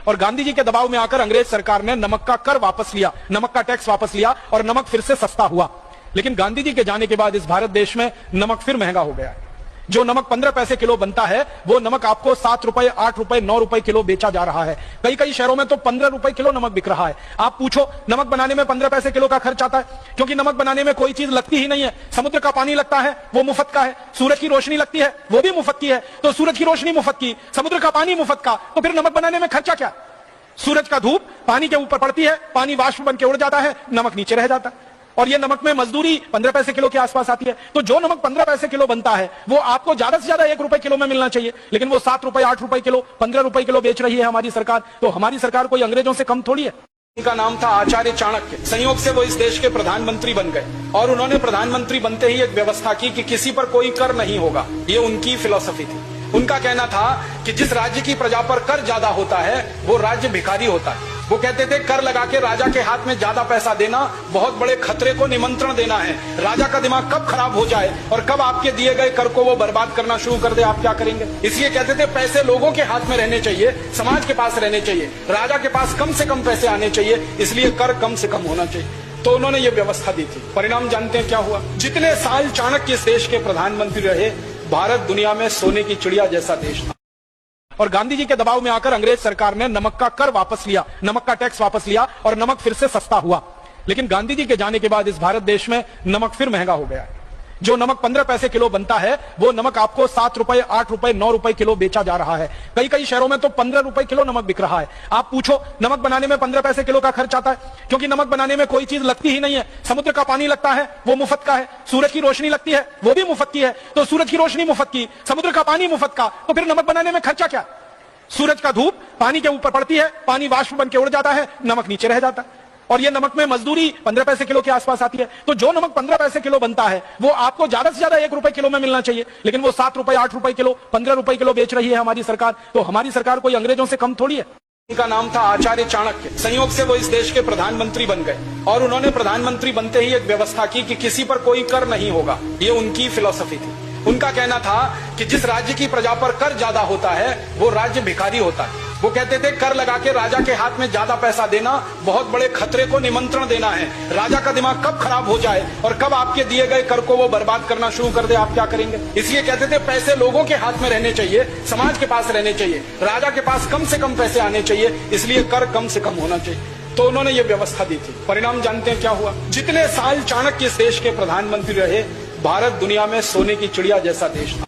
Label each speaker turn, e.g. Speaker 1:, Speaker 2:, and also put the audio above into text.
Speaker 1: और गांधी जी के दबाव में आकर अंग्रेज सरकार ने नमक का कर वापस लिया, नमक का टैक्स वापस लिया और नमक फिर से सस्ता हुआ। लेकिन गांधी जी के जाने के बाद इस भारत देश में नमक फिर महंगा हो गया है। जो नमक 15 पैसे किलो बनता है वो नमक आपको 7 रुपए, 8 रुपए, 9 रुपए किलो बेचा जा रहा है। कई कई शहरों में तो 15 रुपए किलो नमक बिक रहा है। आप पूछो, नमक बनाने में 15 पैसे किलो का खर्च आता है, क्योंकि नमक बनाने में कोई चीज लगती ही नहीं है। समुद्र का पानी लगता है, वो मुफ्त का है। सूरज की रोशनी लगती है, वो भी मुफ्त की है। तो सूरज की रोशनी मुफ्त की, समुद्र का पानी मुफ्त का, तो फिर नमक बनाने में खर्चा क्या? सूरज का धूप पानी के ऊपर पड़ती है, पानी वाष्प बन के उड़ जाता है, नमक नीचे रह जाता है। और ये नमक में मजदूरी 15 पैसे किलो के आसपास आती है। तो जो नमक 15 पैसे किलो बनता है वो आपको ज्यादा से ज्यादा 1 रुपए किलो में मिलना चाहिए, लेकिन वो 7 रुपए, 8 रुपए किलो, 15 रुपए किलो बेच रही है हमारी सरकार। तो हमारी सरकार कोई अंग्रेजों से कम थोड़ी है। इनका नाम था आचार्य चाणक्य। संयोग से वो इस देश के प्रधानमंत्री बन गए और उन्होंने प्रधानमंत्री बनते ही एक व्यवस्था की कि किसी पर कोई कर नहीं होगा। ये उनकी फिलॉसफी थी। उनका कहना था कि जिस राज्य की प्रजा पर कर ज्यादा होता है वो राज्य भिखारी होता है। वो कहते थे कर लगा के राजा के हाथ में ज्यादा पैसा देना बहुत बड़े खतरे को निमंत्रण देना है। राजा का दिमाग कब खराब हो जाए और कब आपके दिए गए कर को वो बर्बाद करना शुरू कर दे, आप क्या करेंगे? इसलिए कहते थे पैसे लोगों के हाथ में रहने चाहिए, समाज के पास रहने चाहिए, राजा के पास कम से कम पैसे आने चाहिए, इसलिए कर कम से कम होना चाहिए। तो उन्होंने ये व्यवस्था दी थी। परिणाम जानते हैं क्या हुआ? जितने साल चाणक्य इस देश के प्रधानमंत्री रहे, भारत दुनिया में सोने की चिड़िया जैसा देश था। और गांधी जी के दबाव में आकर अंग्रेज सरकार ने नमक का कर वापस लिया, नमक का टैक्स वापस लिया और नमक फिर से सस्ता हुआ। लेकिन गांधी जी के जाने के बाद इस भारत देश में नमक फिर महंगा हो गया है। जो नमक 15 पैसे किलो बनता है वो नमक आपको 7 रुपए, 8 रुपए, 9 रुपए किलो बेचा जा रहा है। कई कई शहरों में तो 15 रुपए किलो नमक बिक रहा है। आप पूछो, नमक बनाने में 15 पैसे किलो का खर्च आता है, क्योंकि नमक बनाने में कोई चीज लगती ही नहीं है। समुद्र का पानी लगता है, वो मुफ्त का है। सूरज की रोशनी लगती है, वो भी मुफ्त की है। तो सूरज की रोशनी मुफ्त की, समुद्र का पानी मुफ्त का, तो फिर नमक बनाने में खर्चा क्या? सूरज का धूप पानी के ऊपर पड़ती है, पानी वाष्प बन के उड़ जाता है, नमक नीचे रह जाता है। और ये नमक में मजदूरी 15 पैसे किलो के आसपास आती है। तो जो नमक 15 पैसे किलो बनता है वो आपको ज्यादा से ज्यादा 1 रुपए किलो में मिलना चाहिए, लेकिन वो 7 रुपए, 8 रुपए किलो, 15 रुपए किलो बेच रही है हमारी सरकार। तो हमारी सरकार कोई अंग्रेजों से कम थोड़ी है। इनका नाम था आचार्य चाणक्य। संयोग से वो इस देश के प्रधानमंत्री बन गए और उन्होंने प्रधानमंत्री बनते ही एक व्यवस्था की कि किसी पर कोई कर नहीं होगा। ये उनकी फिलॉसफी थी। उनका कहना था कि जिस राज्य की प्रजा पर कर ज्यादा होता है वो राज्य भिखारी होता है। वो कहते थे कर लगा के राजा के हाथ में ज्यादा पैसा देना बहुत बड़े खतरे को निमंत्रण देना है। राजा का दिमाग कब खराब हो जाए और कब आपके दिए गए कर को वो बर्बाद करना शुरू कर दे, आप क्या करेंगे? इसलिए कहते थे पैसे लोगों के हाथ में रहने चाहिए, समाज के पास रहने चाहिए, राजा के पास कम से कम पैसे आने चाहिए, इसलिए कर कम से कम होना चाहिए। तो उन्होंने ये व्यवस्था दी थी। परिणाम जानते हैं क्या हुआ? जितने साल चाणक्य इस देश के प्रधानमंत्री रहे, भारत दुनिया में सोने की चिड़िया जैसा देश था।